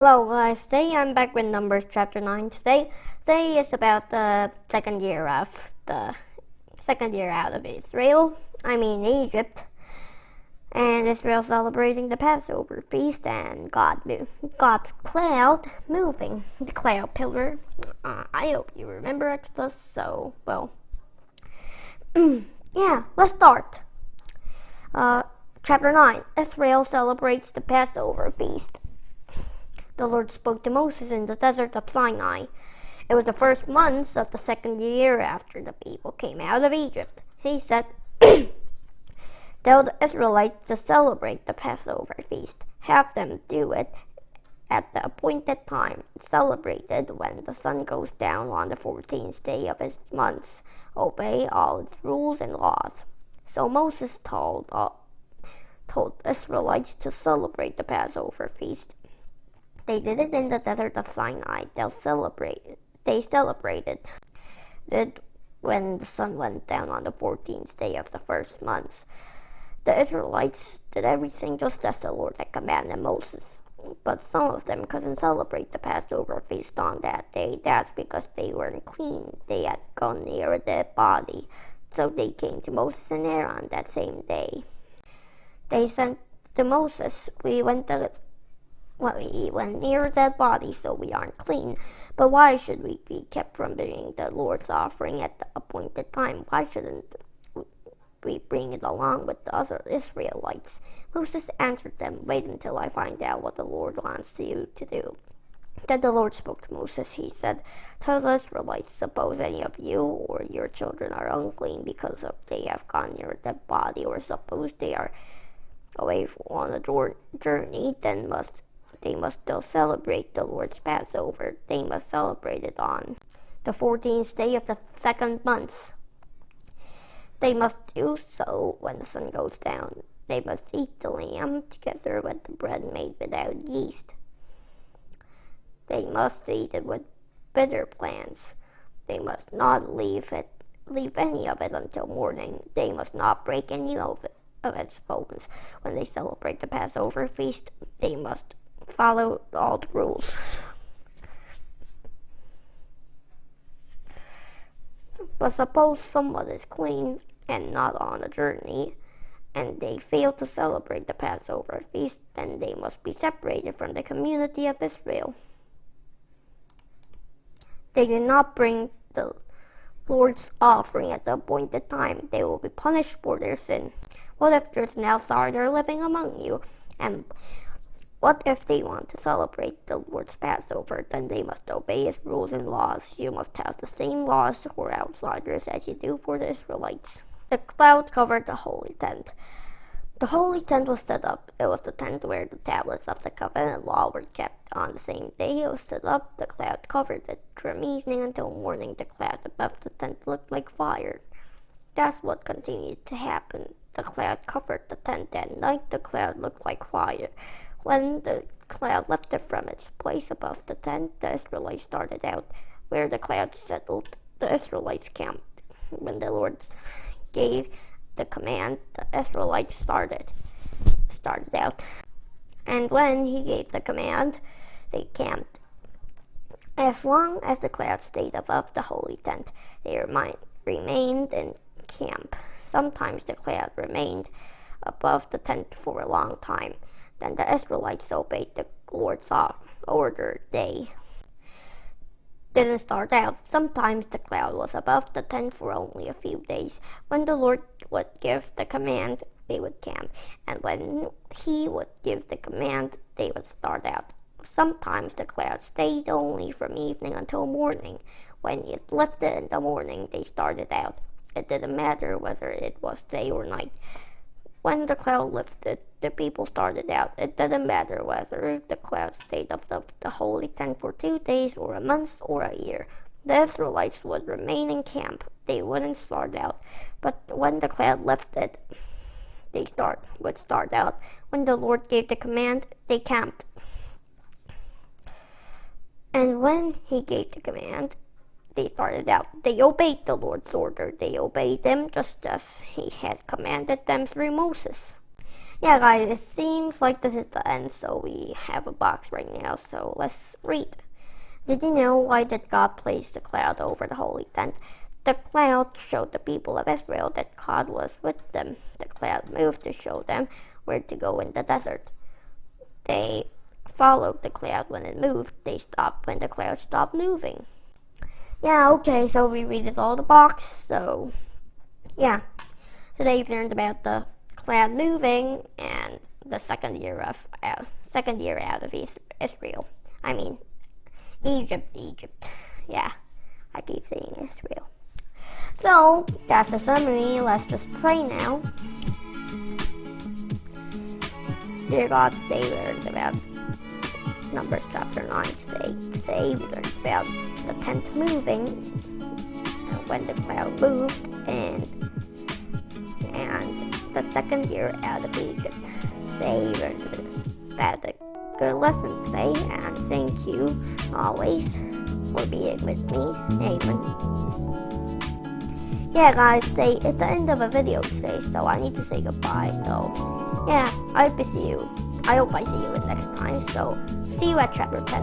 Hello guys, today I'm back with Numbers chapter 9. Today is about the second year out of Israel. Egypt. And Israel celebrating the Passover Feast and God's cloud moving. The cloud pillar. I hope you remember Exodus, so, well. Yeah, let's start. Chapter 9. Israel celebrates the Passover Feast. The Lord spoke to Moses in the desert of Sinai. It was the first month of the second year after the people came out of Egypt. He said, Tell the Israelites to celebrate the Passover feast. Have them do it at the appointed time, celebrated when the sun goes down on the 14th day of its month. Obey all its rules and laws. So Moses told the Israelites to celebrate the Passover feast. They did it in the desert of Sinai. They celebrated it when the sun went down on the 14th day of the first month. The Israelites did everything just as the Lord had commanded Moses. But some of them couldn't celebrate the Passover feast on that day. That's because they weren't clean. They had gone near a dead body. So they came to Moses and Aaron that same day. They said to Moses, We went near a dead body, so we aren't clean. But why should we be kept from bringing the Lord's offering at the appointed time? Why shouldn't we bring it along with the other Israelites? Moses answered them, Wait until I find out what the Lord wants you to do. Then the Lord spoke to Moses. He said, Tell the Israelites, suppose any of you or your children are unclean because they have gone near a dead body, or suppose they are away on a journey, then they must still celebrate the Lord's Passover. They must celebrate it on the 14th day of the second month. They must do so when the sun goes down. They must eat the lamb together with the bread made without yeast. They must eat it with bitter plants. They must not leave any of it until morning. They must not break any of its bones. When they celebrate the Passover feast, they must follow all the rules. But suppose someone is clean and not on a journey, and they fail to celebrate the Passover feast, then they must be separated from the community of Israel. They did not bring the Lord's offering at the appointed time. They will be punished for their sin. What if there's an outsider living among you? And what if they want to celebrate the Lord's Passover? Then they must obey his rules and laws. You must have the same laws for outsiders as you do for the Israelites. The cloud covered the holy tent. The holy tent was set up. It was the tent where the tablets of the covenant law were kept. On the same day it was set up, the cloud covered it. From evening until morning, the cloud above the tent looked like fire. That's what continued to happen. The cloud covered the tent. At night, the cloud looked like fire. When the cloud lifted from its place above the tent, the Israelites started out. Where the cloud settled, the Israelites camped. When the Lord gave the command, the Israelites started out. And when he gave the command, they camped. As long as the cloud stayed above the holy tent, they remained in camp. Sometimes the cloud remained above the tent for a long time. Then the Israelites obeyed the Lord's order. They didn't start out. Sometimes the cloud was above the tent for only a few days. When the Lord would give the command, they would camp. And when he would give the command, they would start out. Sometimes the cloud stayed only from evening until morning. When it lifted in the morning, they started out. It didn't matter whether it was day or night. When the cloud lifted, the people started out. It didn't matter whether the cloud stayed above the holy tent for 2 days or a month or a year. The Israelites would remain in camp. They wouldn't start out. But when the cloud lifted, they would start out. When the Lord gave the command, they camped. And when he gave the command, they started out. They obeyed the Lord's order. They obeyed him just as he had commanded them through Moses. Yeah, guys, it seems like this is the end, so we have a box right now, so let's read. Did you know why did God place the cloud over the holy tent? The cloud showed the people of Israel that God was with them. The cloud moved to show them where to go in the desert. They followed the cloud when it moved. They stopped when the cloud stopped moving. Yeah, okay, so we read all the box, so yeah. Today we've learned about the cloud moving and the second year out of Israel. I mean, Egypt. Yeah, I keep saying Israel. So that's the summary. Let's just pray now. Dear God, today we learned about Numbers chapter 9. Today we learned about the tent moving when the cloud moved and the second year out of Egypt. Today we learned about a good lesson today, and thank you always for being with me. Amen. Yeah, guys, today is the end of a video today, so I need to say goodbye. So yeah, I hope I see you in next time. So see you at chapter 10.